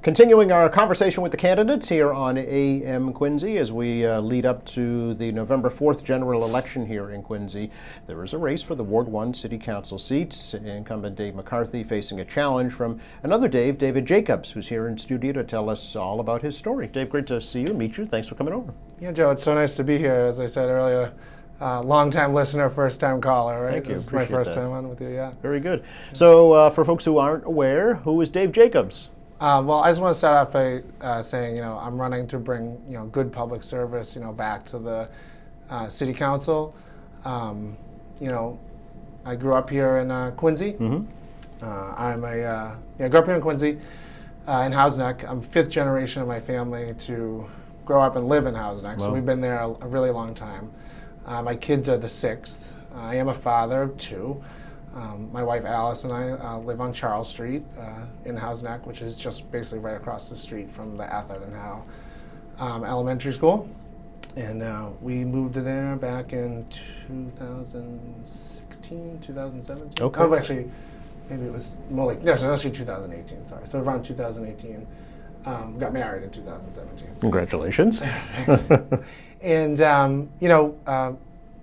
Continuing our conversation with the candidates here on AM Quincy as we lead up to the November 4th general election here in Quincy. There is a race for the Ward 1 City Council seats. Incumbent Dave McCarthy facing a challenge from another Dave, David Jacobs, who's here in studio to tell us all about his story. Dave, great to see you, meet you. Thanks for coming over. Yeah, Joe, it's so nice to be here. As I said earlier, long-time listener, first-time caller, right? Thank you. It's my first that. time on with you, yeah. Very good. So for folks who aren't aware, who is Dave Jacobs? Well, I just want to start off by saying, I'm running to bring, good public service, back to the city council. I grew up here in Quincy. Mm-hmm. I grew up here in Quincy, in Housneck. I'm fifth generation of my family to grow up and live in Housneck, so we've been there a really long time. My kids are the sixth. I am a father of two. My wife Alice and I live on Charles Street in Housneck, which is just basically right across the street from the Atherton Howe Elementary School. And we moved to there back in 2016, 2017. Okay. Oh, actually, maybe it was more like, no, so actually 2018, sorry. So around 2018, got married in 2017. Congratulations. And,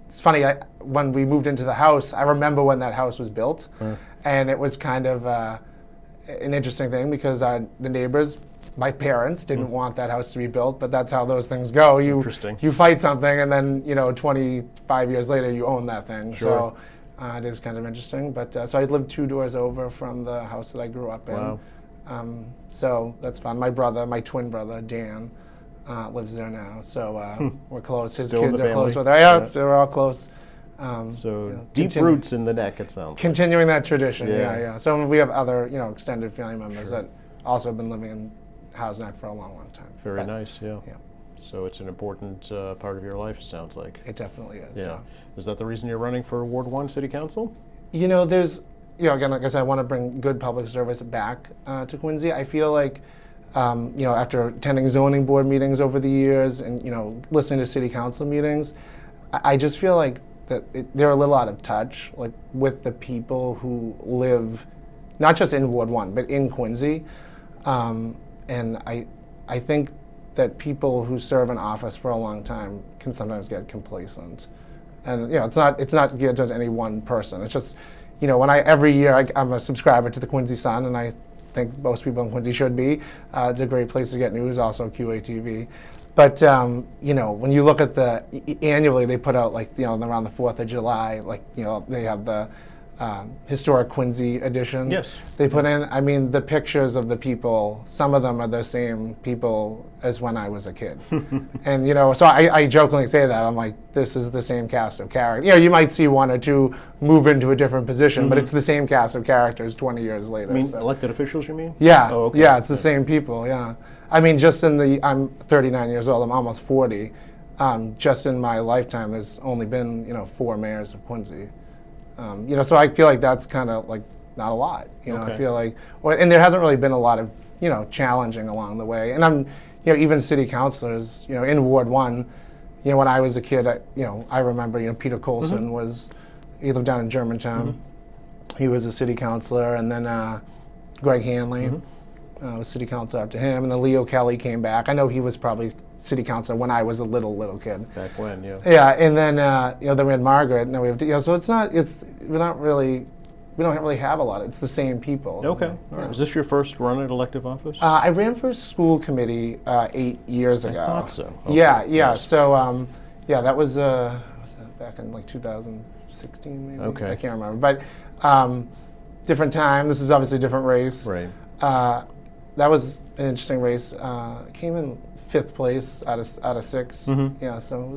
it's funny, when we moved into the house, I remember when that house was built, and it was kind of an interesting thing because the neighbors, my parents, didn't want that house to be built, but that's how those things go. You fight something, and then 25 years later, you own that thing. Sure. So it is kind of interesting. But so I lived 2 doors over from the house that I grew up in. Wow. So that's fun. My twin brother, Dan, lives there now, so we're close. His Still in kids the are close family? with her. Yeah, so we're all close. So deep roots in the neck, it sounds like. Continuing that tradition, Yeah. yeah. So we have other, extended family members Sure. that also have been living in Housneck for a long, long time. Very nice, yeah. Yeah, So it's an important part of your life, it sounds like. it definitely is. Yeah. Is that the reason you're running for Ward 1 City Council? There's, again, like I said, I want to bring good public service back to Quincy. I feel like, after attending zoning board meetings over the years and, listening to city council meetings, I just feel like that they're a little out of touch, like with the people who live, not just in Ward 1, but in Quincy. And I think that people who serve in office for a long time can sometimes get complacent. And, it's not geared towards any one person. It's just, every year I'm a subscriber to the Quincy Sun, and I think most people in Quincy should be. It's a great place to get news, also QATV. But, when you look at annually they put out around the 4th of July, they have the historic Quincy edition. Yes. They put in, the pictures of the people, some of them are the same people as when I was a kid. And, so I jokingly say that. I'm like, this is the same cast of characters. You might see one or two move into a different position, but it's the same cast of characters 20 years later. Elected officials, you mean? Yeah. Oh, okay. Yeah, it's the same people, yeah. Just I'm 39 years old, I'm almost 40. Just in my lifetime, there's only been, 4 mayors of Quincy. So I feel like that's kind of not a lot. Okay. I feel like, and there hasn't really been a lot of, challenging along the way. And I'm, even city councilors, in Ward 1, when I was a kid, I remember, Peter Colson he lived down in Germantown. He was a city councilor, and then Greg Hanley was city councilor after him, and then Leo Kelly came back. I know he was probably city councilor when I was a little kid. Back when, yeah. Yeah, and then then we had Margaret. Now we have so we don't really have a lot. It's the same people. Okay. All right. Is this your first run at elective office? I ran for school committee 8 years ago. I thought so. Okay. Yeah. Yes. So that was that back in 2016 maybe. Okay. I can't remember, but different time. This is obviously a different race. Right. That was an interesting race. Came in 5th place out of 6. Yeah, so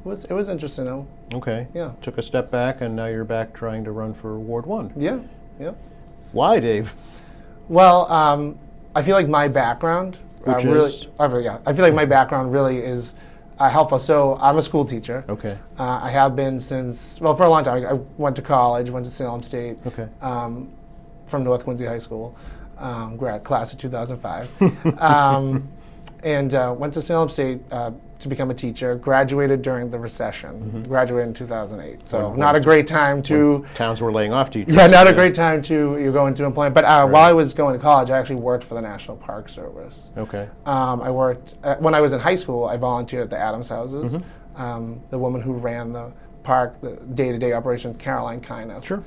it was interesting though. Okay. Yeah. Took a step back, and now you're back trying to run for Ward 1. Yeah. Why, Dave? Well, I feel like my background Which really. is? I feel like my background really is helpful. So I'm a school teacher. Okay. I have been since for a long time. I went to college, went to Salem State. Okay. From North Quincy High School, class of 2005. and went to Salem State to become a teacher. Graduated during the recession. Graduated in 2008. So not a great time to. Towns were laying off teachers. Yeah, not a great time to you go into employment. But while I was going to college, I actually worked for the National Park Service. Okay. I worked when I was in high school. I volunteered at the Adams Houses. The woman who ran the park, the day-to-day operations, Caroline Kyneth. Sure.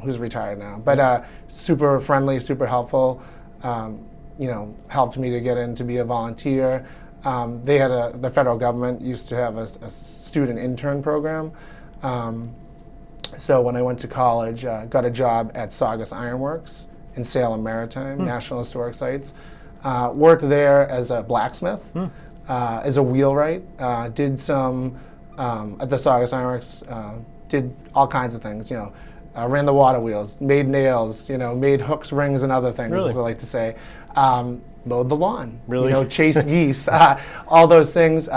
Who's retired now, but super friendly, super helpful. Helped me to get in to be a volunteer. They had the federal government used to have a student intern program. So when I went to college, got a job at Saugus Ironworks in Salem Maritime, National Historic Sites. Worked there as a blacksmith, as a wheelwright. Did some at the Saugus Ironworks. Did all kinds of things. Ran the water wheels, made nails, made hooks, rings, and other things, Really? as I like to say. Mowed the lawn, Really? Chased geese, all those things.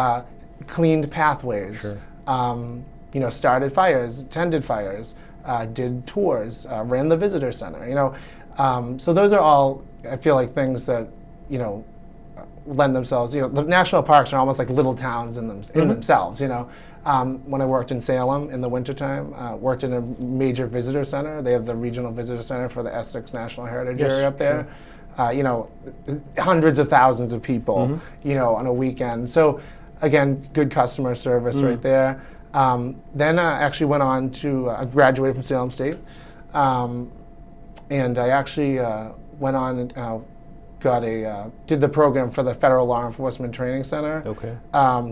Cleaned pathways, Sure. Started fires, tended fires, did tours, ran the visitor center. So those are all, I feel like, things that lend themselves. The national parks are almost like little towns in themselves. When I worked in Salem in the wintertime, worked in a major visitor center. They have the regional visitor center for the Essex National Heritage Yes, area up there. Hundreds of thousands of people, on a weekend. So again, good customer service right there. Then I actually went on to, I graduated from Salem State. And I actually went on and did the program for the Federal Law Enforcement Training Center. Okay.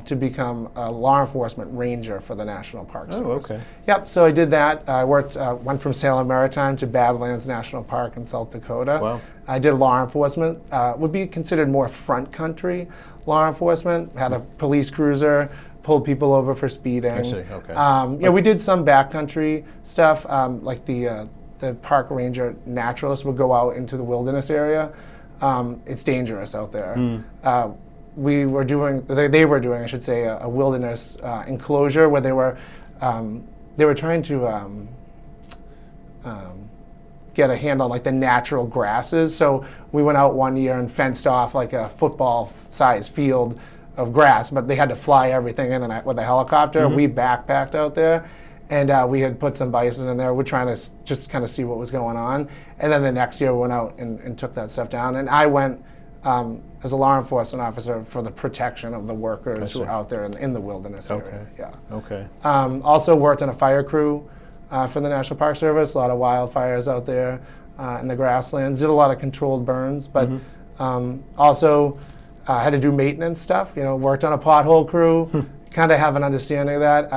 To become a law enforcement ranger for the National Park Service. okay. Yep. So I did that. I went from Salem Maritime to Badlands National Park in South Dakota. Wow. I did law enforcement. Would be considered more front country law enforcement. Had a police cruiser. Pulled people over for speeding. I see, okay. We did some backcountry stuff, like the park ranger naturalist would go out into the wilderness area. It's dangerous out there. They were doing, I should say, a wilderness enclosure where they were trying to get a handle on like the natural grasses. So we went out one year and fenced off like a football-sized field of grass, but they had to fly everything in and with a helicopter. We backpacked out there, and we had put some bison in there. We're trying to just kind of see what was going on. And then the next year we went out and took that stuff down. And I went as a law enforcement officer for the protection of the workers who are out there in the wilderness area. Yeah. Okay. Also worked in a fire crew for the National Park Service. A lot of wildfires out there in the grasslands. Did a lot of controlled burns, but also had to do maintenance stuff. Worked on a pothole crew. Kind of have an understanding of that.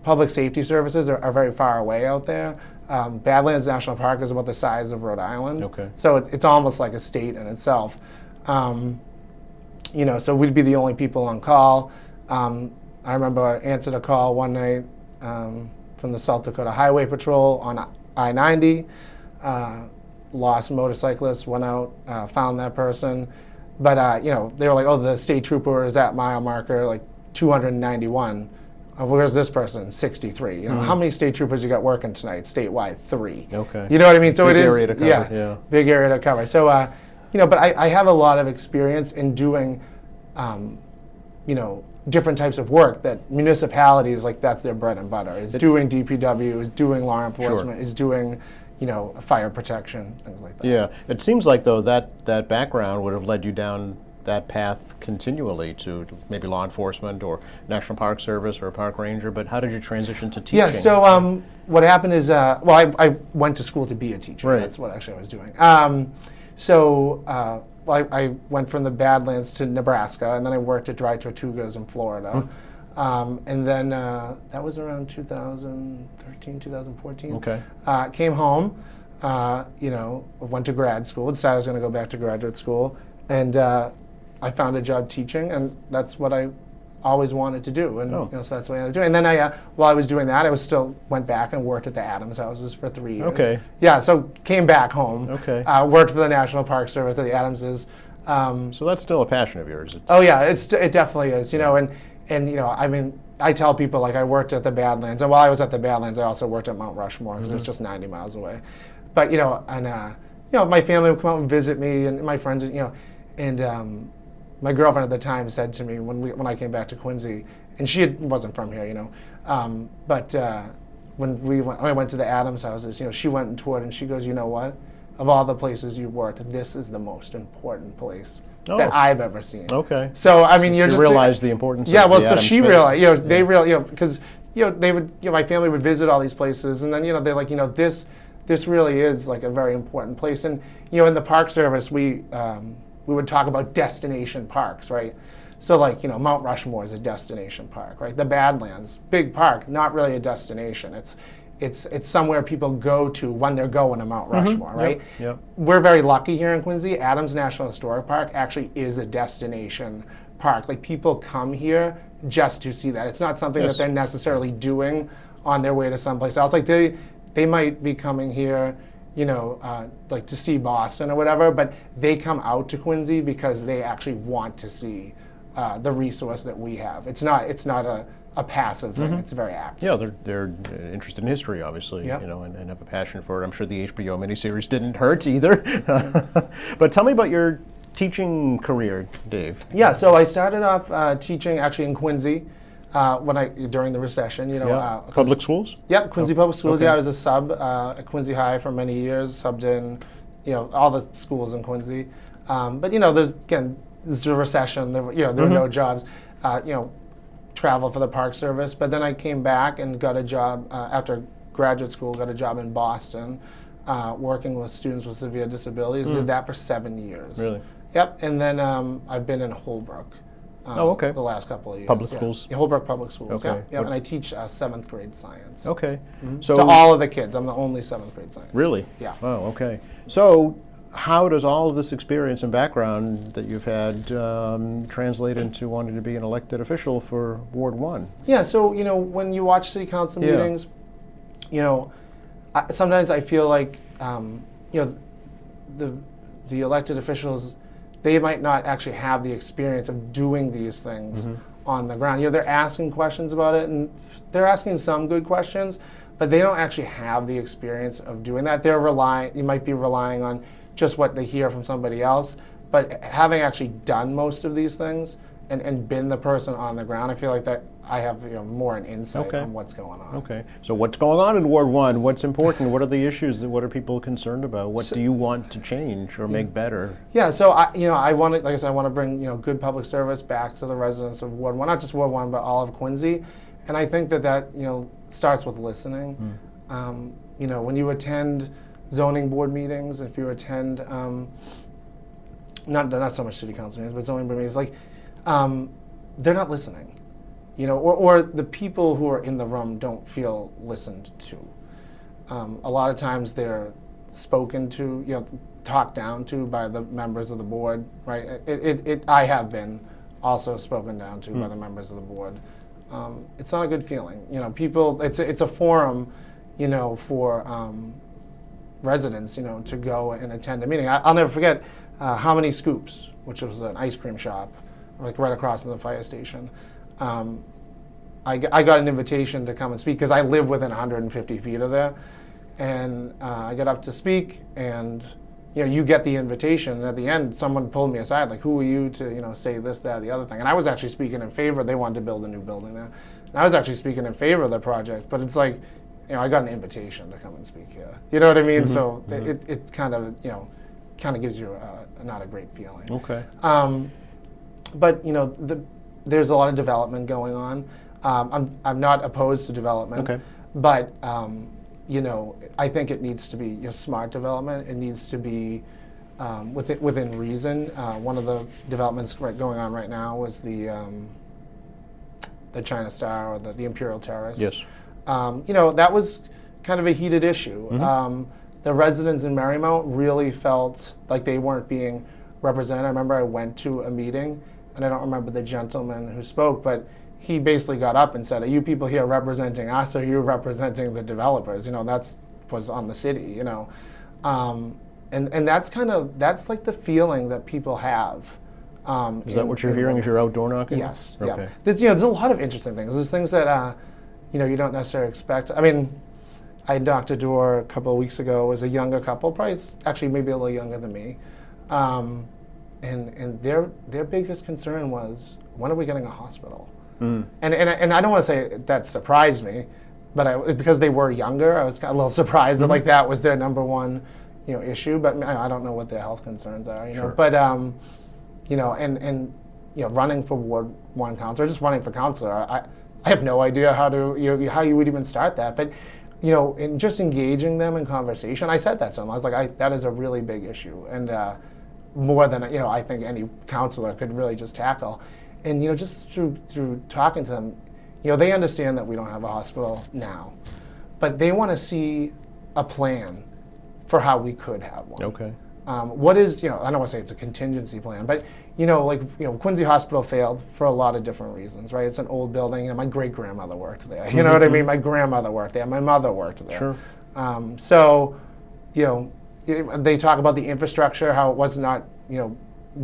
Public safety services are very far away out there. Badlands National Park is about the size of Rhode Island. Okay. So it's almost like a state in itself. So we'd be the only people on call. I remember I answered a call one night from the South Dakota Highway Patrol on I-90. Lost a motorcyclist, went out, found that person. But, they were like, oh, the state trooper is at mile marker, like 291. Where's this person? 63. How many state troopers you got working tonight? Statewide, 3. Okay. You know what I mean? So Big it is area to cover, yeah. Big area to cover. So but I have a lot of experience in doing, different types of work that municipalities, like that's their bread and butter. Is doing DPW, is doing law enforcement, is doing, fire protection, things like that. Yeah. It seems like though that background would have led you down that path continually to maybe law enforcement or National Park Service or a park ranger, but how did you transition to teaching? Yeah, so what happened is, I went to school to be a teacher. Right. That's what actually I was doing. I went from the Badlands to Nebraska, and then I worked at Dry Tortugas in Florida. And then that was around 2013, 2014. Okay. Came home, went to grad school, decided I was going to go back to graduate school, and I found a job teaching, and that's what I always wanted to do, and so that's what I ended up doing. And then while I was doing that, I still went back and worked at the Adams Houses for 3 years. Okay. Yeah, so came back home. Okay. Worked for the National Park Service at the Adamses. So that's still a passion of yours. Oh yeah, it definitely is. I tell people like I worked at the Badlands, and while I was at the Badlands, I also worked at Mount Rushmore because it was just 90 miles away. But my family would come out and visit me, and my friends, And my girlfriend at the time said to me when I came back to Quincy, and wasn't from here, but when I went to the Adams houses, she went and toured, and she goes, you know what? Of all the places you've worked, this is the most important place that I've ever seen. Okay. So I mean, you just realize the importance. Yeah. Of Well, the so Adams she family. realized, they really, because they would, my family would visit all these places, and then they're like, this really is like a very important place, and in the Park Service we would talk about destination parks, right? So like, Mount Rushmore is a destination park, right? The Badlands, big park, not really a destination. It's somewhere people go to when they're going to Mount Rushmore, right? Yep. We're very lucky here in Quincy. Adams National Historic Park actually is a destination park. Like, people come here just to see that. It's not something that they're necessarily doing on their way to someplace else. Like, they might be coming here, like to see Boston or whatever, but they come out to Quincy because they actually want to see the resource that we have. It's not a passive thing. It's very active. Yeah, they're interested in history, obviously, Yep. and have a passion for it. I'm sure the HBO miniseries didn't hurt either. But tell me about your teaching career, Dave. Yeah, so I started off teaching actually in Quincy during the recession. Public schools? Yep, Quincy Public Schools. Okay. Yeah, I was a sub at Quincy High for many years. Subbed in, all the schools in Quincy. But there's a recession. There were no jobs. Travel for the Park Service. But then I came back and got a job after graduate school. Got a job in Boston, working with students with severe disabilities. Did that for 7 years. Really? Yep. And then I've been in Holbrook. Okay. The last couple of years. Public schools? Yeah, Holbrook Public Schools. Okay. Yeah. And I teach 7th grade science. Okay. So to all of the kids. I'm the only 7th grade science. Really? Yeah. Oh, okay. So how does all of this experience and background that you've had translate into wanting to be an elected official for Ward 1? Yeah, so, when you watch city council meetings, sometimes I feel like, the elected officials, they might not actually have the experience of doing these things on the ground. They're asking questions about it, and they're asking some good questions, but they don't actually have the experience of doing that. You might be relying on just what they hear from somebody else, but having actually done most of these things and been the person on the ground, I feel like that I have more an insight Okay. on what's going on. Okay. So what's going on in Ward 1? What's important? What are the issues? What are people concerned about? What do you want to change or make better? Yeah, so I want to, like I said, I want to bring good public service back to the residents of Ward 1, not just Ward 1, but all of Quincy, and I think that starts with listening. When you attend zoning board meetings, if you attend not so much city council meetings, but zoning board meetings, like they're not listening, or the people who are in the room don't feel listened to. A lot of times they're spoken to, talked down to by the members of the board, right? I have been also spoken down to by the members of the board. It's not a good feeling. People. It's a forum, for residents, to go and attend a meeting. I'll never forget How Many Scoops, which was an ice cream shop, like right across from the fire station. I got an invitation to come and speak because I live within 150 feet of there, and I got up to speak, and you get the invitation, and at the end, someone pulled me aside, like, who are you to say this, that, or the other thing? And I was actually speaking in favor. They wanted to build a new building there, and I was actually speaking in favor of the project. But it's like, I got an invitation to come and speak here. You know what I mean? So it kind of gives you not a great feeling. Okay. But there's a lot of development going on. I'm not opposed to development. Okay. But I think it needs to be smart development. It needs to be within reason. One of the developments going on right now was the China Star or the Imperial Terrace. Yes. That was kind of a heated issue. The residents in Marymount really felt like they weren't being represented. I remember I went to a meeting, and I don't remember the gentleman who spoke, but he basically got up and said, "Are you people here representing us, or are you representing the developers?" That's was on the city. And that's like the feeling that people have. Is that what you're hearing as you're outdoor knocking? Yes. Okay. Yeah. There's a lot of interesting things. There's things that you don't necessarily expect. I mean, I knocked a door a couple of weeks ago. It was a younger couple, probably actually maybe a little younger than me. and their biggest concern was, when are we getting a hospital? And I don't want to say that surprised me, but because they were younger, I was kind of a little surprised that like that was their number one, issue. But I don't know what their health concerns are, Sure. But and running for Ward 1 councilor, just running for councilor, I have no idea how to how you would even start that. But in just engaging them in conversation, I said that to them. I was like, that is a really big issue, and more than I think any councilor could really just tackle. And just through talking to them, they understand that we don't have a hospital now, but they want to see a plan for how we could have one. Okay. What is, I don't want to say it's a contingency plan, but Quincy Hospital failed for a lot of different reasons, right? It's an old building, my great grandmother worked there. You know what I mean? My grandmother worked there. My mother worked there. Sure. So, they talk about the infrastructure, how it was not,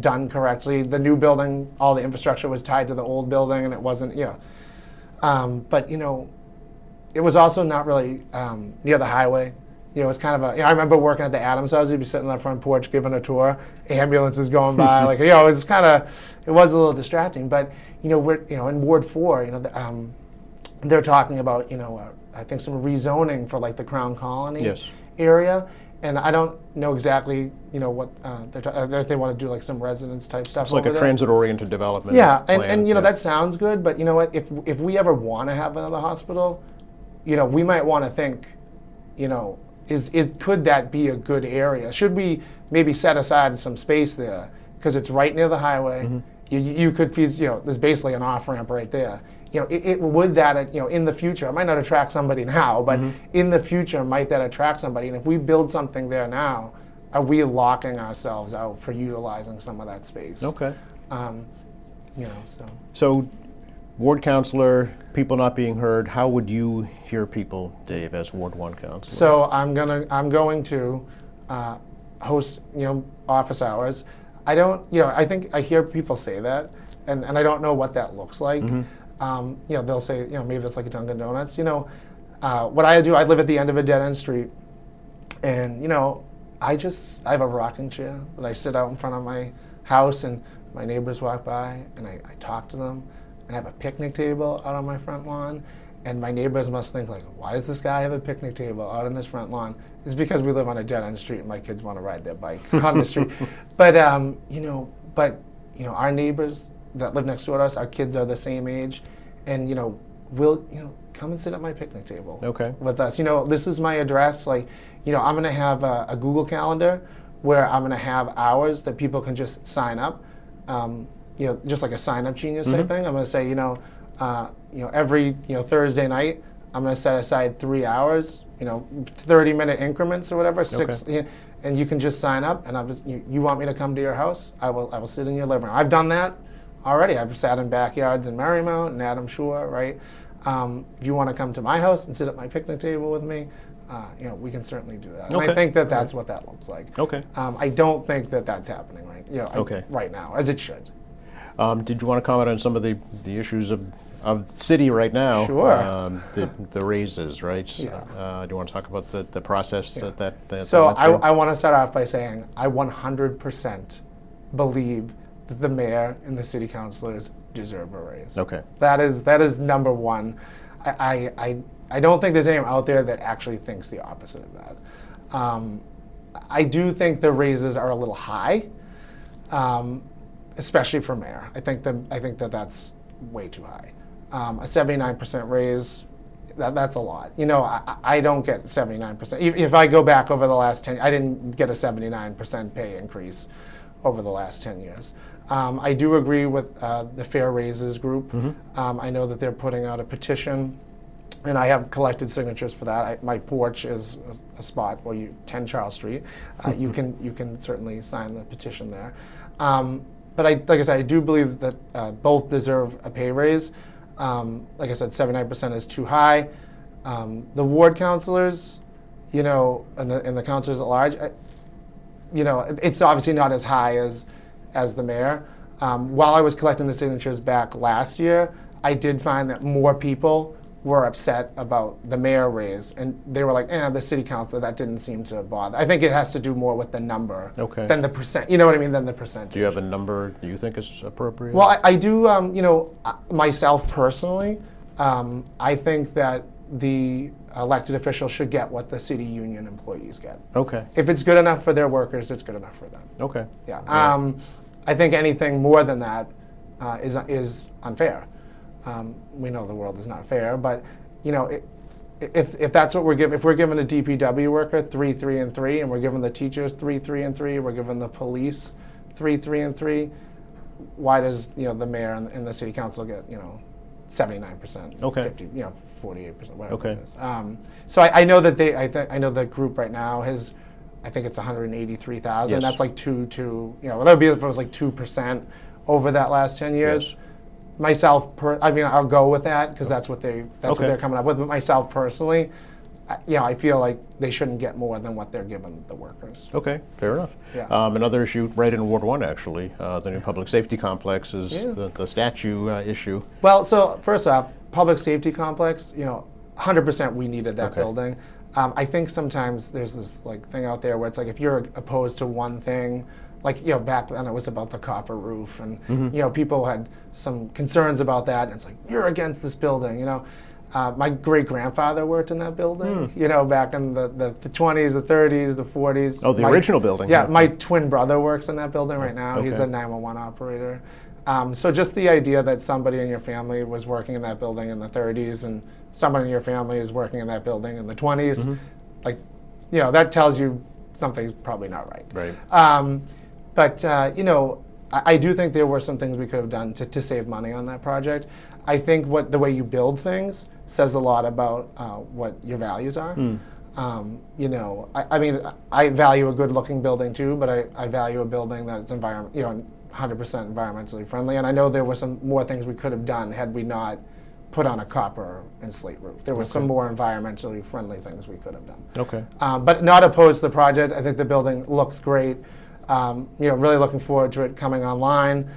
done correctly. The new building, all the infrastructure was tied to the old building, and it wasn't, but it was also not really near the highway. It was kind of I remember working at the Adams House. You'd be sitting on the front porch giving a tour, ambulances going by, it was it was a little distracting. But we're in Ward 4, they're talking about I think some rezoning for the Crown Colony area. And I don't know exactly, what if they want to do some residence type stuff. It's like a transit-oriented development. Yeah, plan. and that sounds good, but you know what? If we ever want to have another hospital, we might want to think, could that be a good area? Should we maybe set aside some space there because it's right near the highway? You could there's basically an off ramp right there. Would that, in the future, it might not attract somebody now, but in the future, might that attract somebody? And if we build something there now, are we locking ourselves out for utilizing some of that space? Okay. So Ward councilor, people not being heard, how would you hear people, Dave, as Ward 1 councilor? So I'm going to host, office hours. I don't, I think I hear people say that, and I don't know what that looks like. They'll say, maybe it's like a Dunkin' Donuts. What I do, I live at the end of a dead-end street, and I have a rocking chair that I sit out in front of my house, and my neighbors walk by, and I talk to them, and I have a picnic table out on my front lawn, and my neighbors must think why does this guy have a picnic table out on his front lawn? It's because we live on a dead-end street, and my kids want to ride their bike on the street. But our neighbors that live next door to us, our kids are the same age, and we'll come and sit at my picnic table with us. This is my address. I'm going to have a Google Calendar where I'm going to have hours that people can just sign up. Just like a sign up genius type thing. I'm going to say every Thursday night I'm going to set aside 3 hours. 30-minute increments or whatever. And you can just sign up, and I'll just you want me to come to your house? I will sit in your living room. I've done that already. I've sat in backyards in Marymount and Adams Shore, right? If you want to come to my house and sit at my picnic table with me, we can certainly do that. And I think that that's what that looks like. Okay. I don't think that that's happening right now, as it should. Did you want to comment on some of the issues of the city right now? Sure. The raises, right? Yeah. Do you want to talk about the process that So went through? I want to start off by saying I 100% believe that the mayor and the city councilors deserve a raise. Okay. That is number one. I don't think there's anyone out there that actually thinks the opposite of that. I do think the raises are a little high, especially for mayor. I think that that's way too high. A 79% raise, that's a lot. I don't get 79%. If I go back over the last 10, I didn't get a 79% pay increase over the last 10 years. I do agree with the Fair Raises group. I know that they're putting out a petition, and I have collected signatures for that. My porch is a spot where 10 Charles Street. You can certainly sign the petition there. But like I said, I do believe that both deserve a pay raise. Like I said, 79% is too high. The ward councilors, and the councilors at large, it's obviously not as high as the mayor. While I was collecting the signatures back last year, I did find that more people were upset about the mayor raise, and they were like, the city council, that didn't seem to bother. I think it has to do more with the number Okay. than the percent. You know what I mean? Than the percentage. Do you have a number you think is appropriate? Well, I do. Myself personally, I think that the elected officials should get what the city union employees get. Okay. If it's good enough for their workers, it's good enough for them. Okay. Yeah. Yeah. I think anything more than that is unfair. We know the world is not fair, but if that's what we're giving, if we're giving a DPW worker 3, 3, and 3, and we're giving the teachers 3, 3, and 3, we're giving the police 3, 3, and 3, why does the mayor and the city council get 79%, Okay. 50, 48%, whatever Okay. it is? So I know that I know the group right now has, I think it's 183,000. Yes. That's like that would be if it was like 2% over that last 10 years. Yes. Myself, I'll go with that because that's what what Okay. they're coming up with. But myself personally, I feel like they shouldn't get more than what they're giving the workers. Okay, fair enough. Yeah. Another issue right in Ward 1, actually, the new public safety complex is Yeah. the statue issue. Well, so first off, public safety complex, 100% we needed that Okay. building. I think sometimes there's this thing out there where it's like if you're opposed to one thing, back then it was about the copper roof, and people had some concerns about that, and it's like you're against this building. My great grandfather worked in that building. Back in the 20s, the 30s, the 40s. Oh, the original building. Yeah, my twin brother works in that building right now. He's Okay. a 911 operator. So just the idea that somebody in your family was working in that building in the 30s and somebody in your family is working in that building in the 20s, that tells you something's probably not right. Right. But I do think there were some things we could have done to save money on that project. I think the way you build things says a lot about what your values are. I value a good-looking building too, but I value a building that's 100% environmentally friendly. And I know there were some more things we could have done had we not put on a copper and slate roof. There were some more environmentally friendly things we could have done. Okay. But not opposed to the project. I think the building looks great. Really looking forward to it coming online,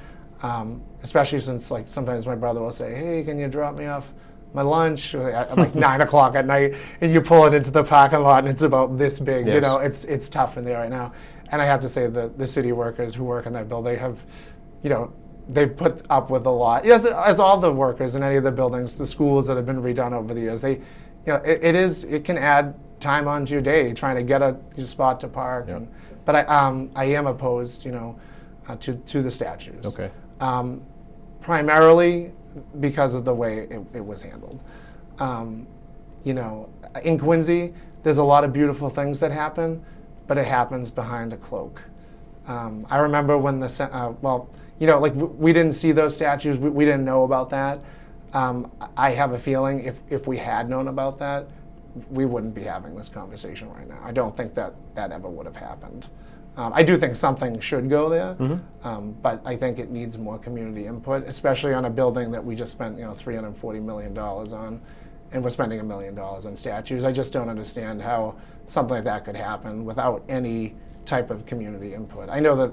especially since sometimes my brother will say, "Hey, can you drop me off my lunch at 9 o'clock at night?" And you pull it into the parking lot and it's about this big. Yes. It's tough in there right now. And I have to say the city workers who work in that building have, they put up with a lot. As all the workers in any of the buildings, the schools that have been redone over the years, it can add time onto your day trying to get a spot to park. Yeah. But I am opposed, to the statues. Okay. Primarily because of the way it was handled. In Quincy, there's a lot of beautiful things that happen, but it happens behind a cloak. I remember when we didn't see those statues, we didn't know about that. I have a feeling if we had known about that, we wouldn't be having this conversation right now. I don't think that ever would have happened. I do think something should go there, but I think it needs more community input, especially on a building that we just spent $340 million on, and we're spending $1 million on statues. I just don't understand how something like that could happen without any type of community input. I know that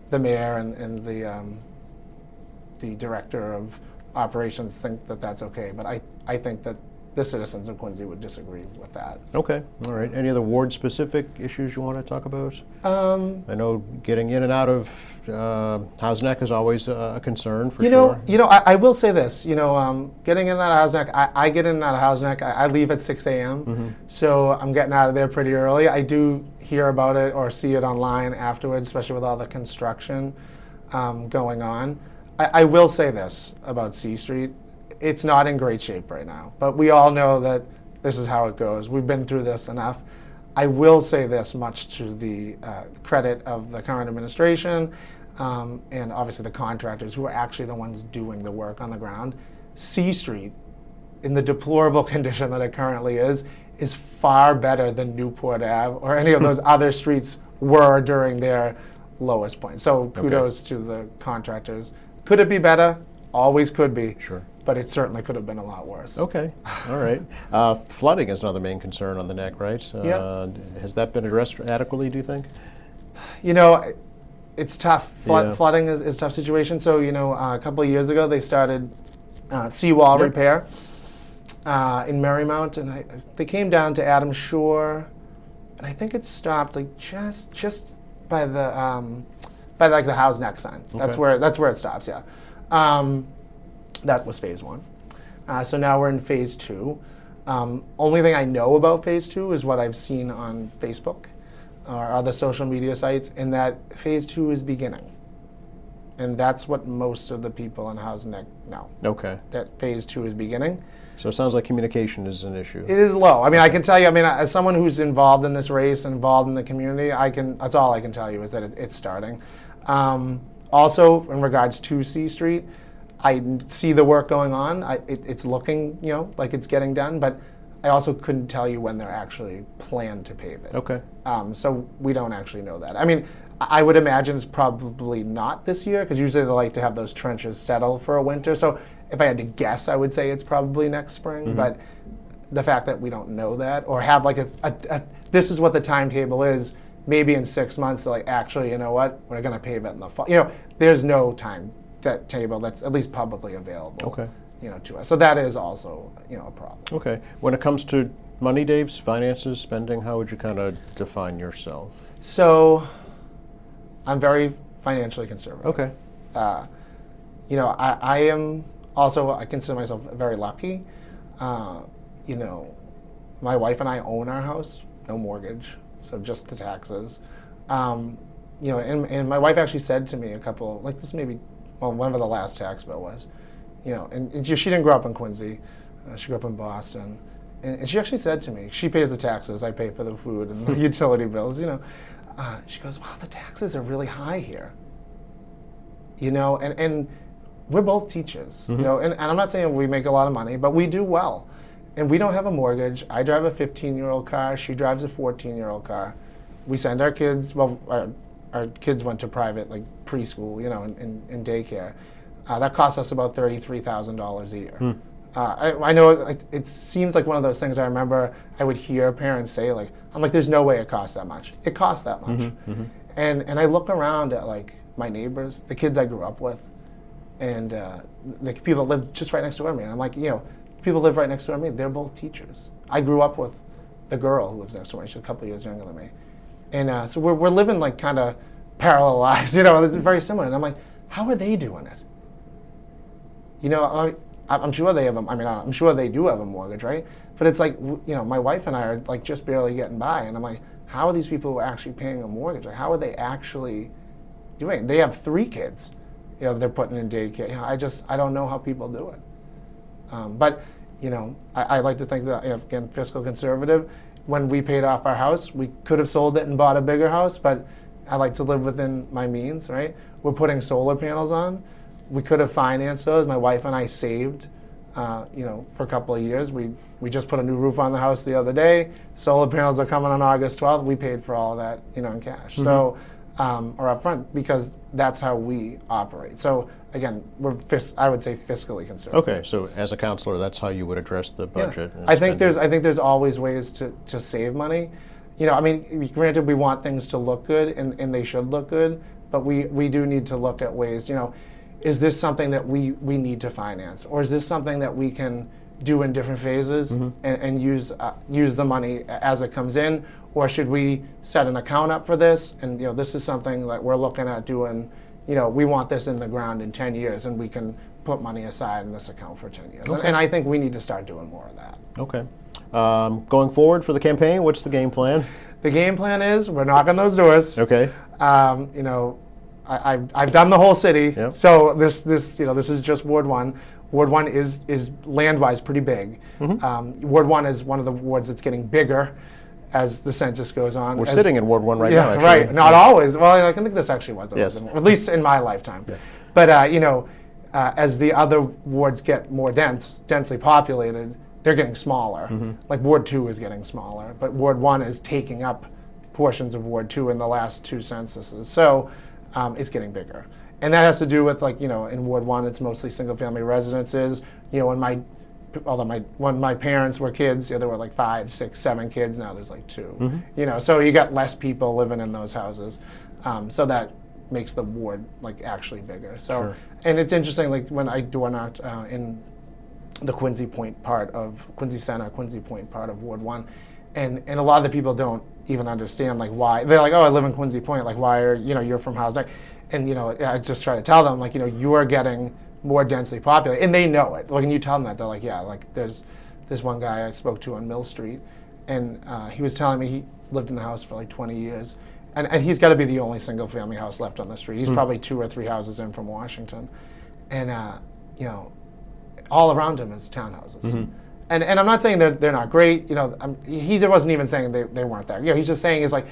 the mayor and the director of operations think that that's okay, but I think that the citizens of Quincy would disagree with that. Okay. All right. Any other ward-specific issues you want to talk about? I know getting in and out of Housneck is always a concern for sure. I will say this. Getting in and out of Housneck, I get in and out of Housneck. I leave at 6 a.m. So I'm getting out of there pretty early. I do hear about it or see it online afterwards, especially with all the construction going on. I will say this about C Street. It's not in great shape right now, but we all know that this is how it goes. We've been through this enough. I will say this much to the credit of the current administration and obviously the contractors who are actually the ones doing the work on the ground. C Street, in the deplorable condition that it currently is far better than Newport Ave or any of those other streets were during their lowest point. So kudos to the contractors. Could it be better? Always could be. Sure. But it certainly could have been a lot worse. Okay. All right. Flooding is another main concern on the neck, right? Yeah. Has that been addressed adequately, do you think? It's tough. Flooding is a tough situation. So, a couple of years ago, they started seawall repair. in Marymount, and they came down to Adams Shore, and I think it stopped like just by like the Howe's Neck sign. That's where it stops. Yeah, that was phase 1. So now we're in phase 2. Only thing I know about phase 2 is what I've seen on Facebook or other social media sites, and that phase 2 is beginning. And that's what most of the people in Howe's Neck know. Okay. That phase 2 is beginning. So it sounds like communication is an issue. It is low. I mean, I can tell you, as someone who's involved in this race, involved in the community, that's all I can tell you is that it's starting. Also, in regards to C Street, I see the work going on. It's looking, like it's getting done, but I also couldn't tell you when they're actually planned to pave it. Okay. So we don't actually know that. I mean, I would imagine it's probably not this year, because usually they like to have those trenches settle for a winter. So if I had to guess, I would say it's probably next spring. Mm-hmm. But the fact that we don't know that, or have like this is what the timetable is, maybe in 6 months, they're like, actually, you know what, we're going to pave it in the fall. There's no timetable that's at least publicly available. Okay. To us. So that is also, a problem. Okay. When it comes to money, Dave's finances, spending, how would you kind of define yourself? So I'm very financially conservative. Okay. I am also, I consider myself very lucky. My wife and I own our house, no mortgage, so just the taxes. And my wife actually said to me whenever the last tax bill was, and she didn't grow up in Quincy, she grew up in Boston, and she actually said to me, she pays the taxes, I pay for the food and the utility bills, she goes, wow, the taxes are really high here. And we're both teachers, mm-hmm. And I'm not saying we make a lot of money, but we do well. And we don't have a mortgage. I drive a 15-year-old car, she drives a 14-year-old car. We send our kids, our kids went to private, like preschool, in daycare. That costs us about $33,000 a year. Hmm. I know it seems like one of those things I remember I would hear parents say, I'm like, there's no way it costs that much. It costs that much. Mm-hmm, mm-hmm. And I look around at my neighbors, the kids I grew up with, and the people that live just right next door to me. And I'm like, people live right next door to me, they're both teachers. I grew up with the girl who lives next door to me, she's a couple of years younger than me. And so we're living kind of parallel lives, it's very similar. And I'm like, how are they doing it? I'm sure they have I'm sure they do have a mortgage, right? But it's like, my wife and I are just barely getting by. And I'm like, how are these people actually paying a mortgage? How are they actually doing it? They have 3 kids, they're putting in daycare. I don't know how people do it. But, I like to think that, again, fiscal conservative. When we paid off our house, we could have sold it and bought a bigger house, but I like to live within my means, right? We're putting solar panels on. We could have financed those. My wife and I saved, for a couple of years. We just put a new roof on the house the other day. Solar panels are coming on August 12th. We paid for all of that, in cash. Mm-hmm. So, or up front, because that's how we operate. So again, I would say fiscally conservative. Okay, so as a counselor, that's how you would address the budget. Yeah. I think there's always ways to save money. Granted, we want things to look good, and they should look good, but we do need to look at ways, is this something that we need to finance? Or is this something that we can do in different phases, mm-hmm. and use the money as it comes in? Or should we set an account up for this? And this is something that we're looking at doing, we want this in the ground in 10 years, and we can put money aside in this account for 10 years. Okay. And I think we need to start doing more of that. Okay. Going forward for the campaign, what's the game plan? The game plan is we're knocking those doors. Okay. I've done the whole city, yep. So this is just Ward 1. Ward 1 is land-wise pretty big. Mm-hmm. Ward 1 is one of the wards that's getting bigger as the census goes on. We're sitting in Ward 1 right now, actually. Right. Not always. Well, I think this actually was. Yes. At least in my lifetime. Yeah. But, as the other wards get more densely populated, they're getting smaller. Mm-hmm. Like Ward 2 is getting smaller, but Ward 1 is taking up portions of Ward 2 in the last 2 censuses. So it's getting bigger. And that has to do with, in Ward 1, it's mostly single-family residences. When my parents were kids, there were 5, 6, 7 kids. Now there's 2. Mm-hmm. So you got less people living in those houses. So that makes the ward actually bigger. So, sure. And it's interesting, when I door knocked in the Quincy Point part of Quincy Center, Quincy Point part of Ward 1. And a lot of the people don't even understand like why. They're like, oh, I live in Quincy Point, like why are, you're from Housing? And I just try to tell them like, you are getting more densely populated, and they know it. Like, when you tell them that, they're like, yeah, like there's this one guy I spoke to on Mill Street, and he was telling me he lived in the house for like 20 years. And he's got to be the only single family house left on the street. He's probably 2 or 3 houses in from Washington. And, all around him is townhouses. And I'm not saying they're not great. He wasn't even saying they weren't there. He's just saying it's like,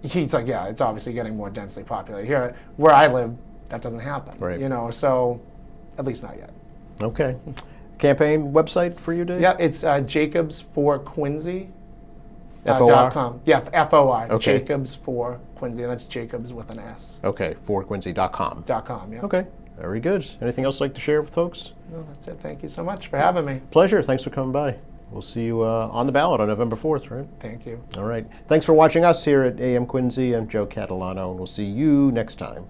he's like, yeah, it's obviously getting more densely populated. Here, where I live, that doesn't happen. Right. So at least not yet. Okay. Campaign website for you, Dave? Yeah, it's Jacobs for Quincy. FOR? .com. Yeah, FOR. Okay. Jacobs for Quincy, and that's Jacobs with an S. Okay, forquincy.com. .com, yeah. Okay, very good. Anything else you'd like to share with folks? No, that's it. Thank you so much for having me. Pleasure. Thanks for coming by. We'll see you on the ballot on November 4th, right? Thank you. All right. Thanks for watching us here at AM Quincy. I'm Joe Catalano, and we'll see you next time.